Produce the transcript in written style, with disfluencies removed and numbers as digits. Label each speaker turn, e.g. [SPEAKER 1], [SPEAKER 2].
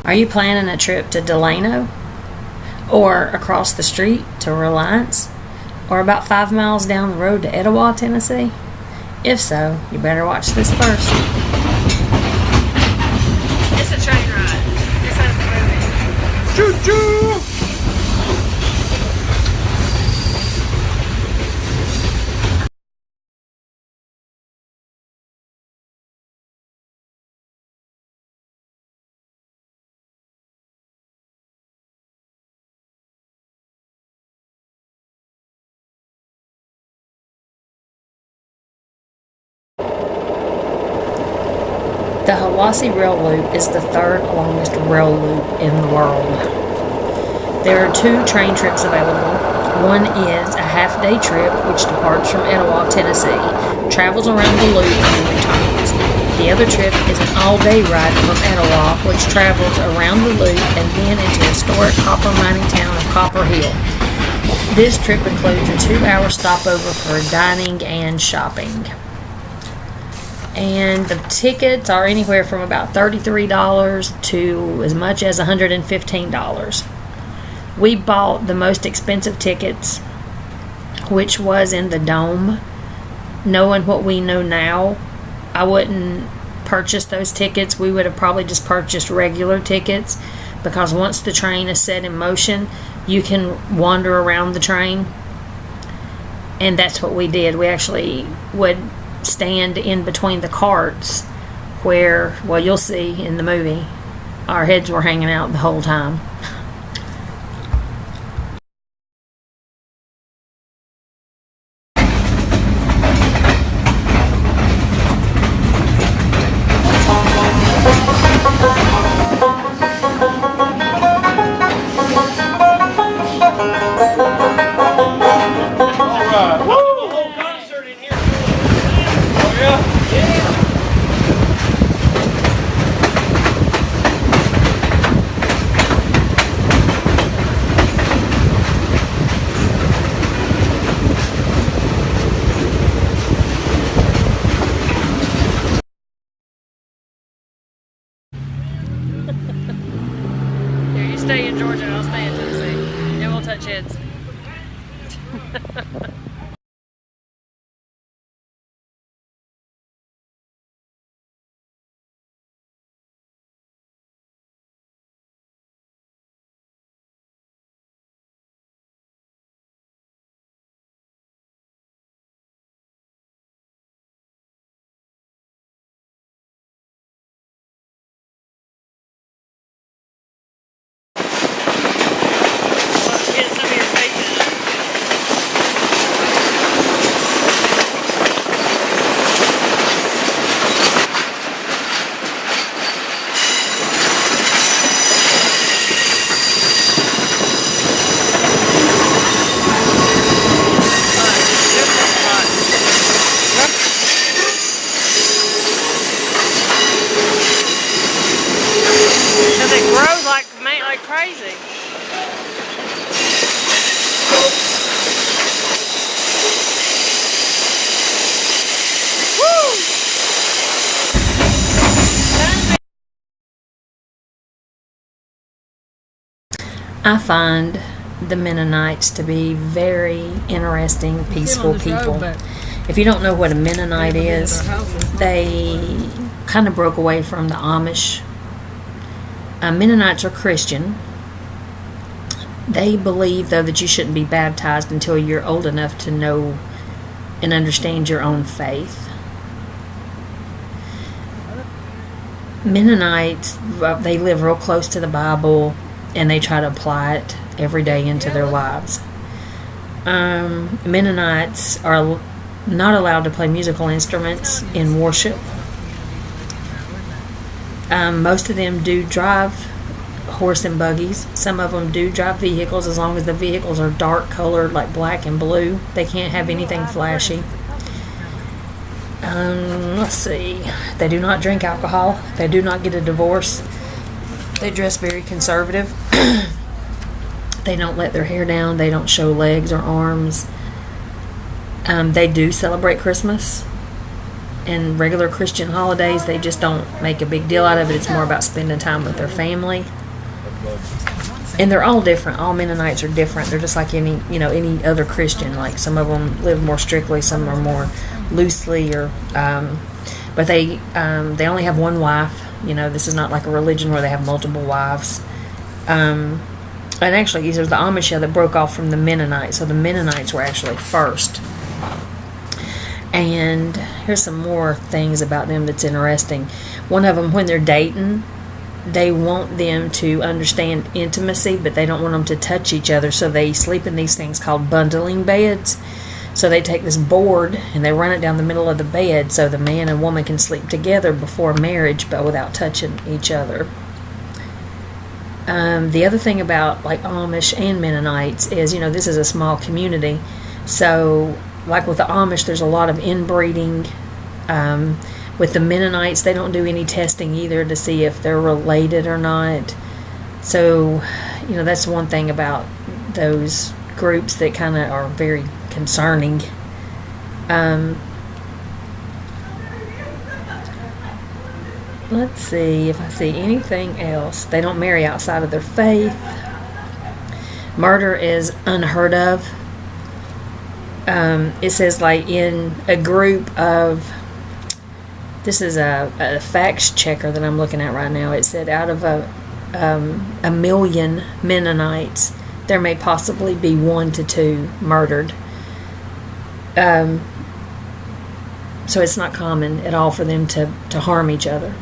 [SPEAKER 1] Are you planning a trip to Delano? Or across the street to Reliance? Or about 5 miles down the road to Etowah, Tennessee? If so, you better watch this first. It's a train ride. This has the movie. Choo-choo! The Hiwassee Rail Loop is the third longest rail loop in the world. There are 2 train trips available. One is a half-day trip, which departs from Etowah, Tennessee, travels around the loop, and returns. The other trip is an all-day ride from Etowah, which travels around the loop and then into historic copper mining town of Copper Hill. This trip includes a 2-hour stopover for dining and shopping. And the tickets are anywhere from about $33 to as much as $115. We bought the most expensive tickets, which was in the Dome. Knowing what we know now, I wouldn't purchase those tickets. We would have probably just purchased regular tickets, because once the train is set in motion, you can wander around the train. And that's what we did. We actually would stand in between the carts where, well, you'll see in the movie, our heads were hanging out the whole time. Stay in Georgia and I'll stay in Tennessee. And we'll touch heads. Because it grows like crazy. Woo! I find the Mennonites to be very interesting, peaceful people. If you don't know what a Mennonite is, they kind of broke away from the Amish. Mennonites are Christian. They believe, though, that you shouldn't be baptized until you're old enough to know and understand your own faith. Mennonites, they live real close to the Bible, and they try to apply it every day into their lives. Mennonites are not allowed to play musical instruments in worship. Most of them do drive horse and buggies. Some of them do drive vehicles, as long as the vehicles are dark colored, like black and blue. They can't have anything flashy. Let's see. They do not drink alcohol. They do not get a divorce. They dress very conservative. They don't let their hair down. They don't show legs or arms. They do celebrate Christmas. and regular Christian holidays, they just don't make a big deal out of it. It's more about spending time with their family. And they're all different. All Mennonites are different. They're just like any other Christian. Like some of them live more strictly, some are more loosely, but they only have one wife. This is not like a religion where they have multiple wives. And actually, there's the Amish that broke off from the Mennonites. So the Mennonites were actually first. And here's some more things about them that's interesting. One of them, when they're dating, they want them to understand intimacy, but they don't want them to touch each other. So they sleep in these things called bundling beds. So they take this board and they run it down the middle of the bed so the man and woman can sleep together before marriage, but without touching each other. The other thing about like Amish and Mennonites is, this is a small community. So like with the Amish, there's a lot of inbreeding. With the Mennonites, they don't do any testing either to see if they're related or not. So, that's one thing about those groups that kind of are very concerning. Let's see if I see anything else. They don't marry outside of their faith. Murder is unheard of. It says like in a group of, this is a facts checker that I'm looking at right now. It said out of a million Mennonites, there may possibly be 1 to 2 murdered. So it's not common at all for them to harm each other.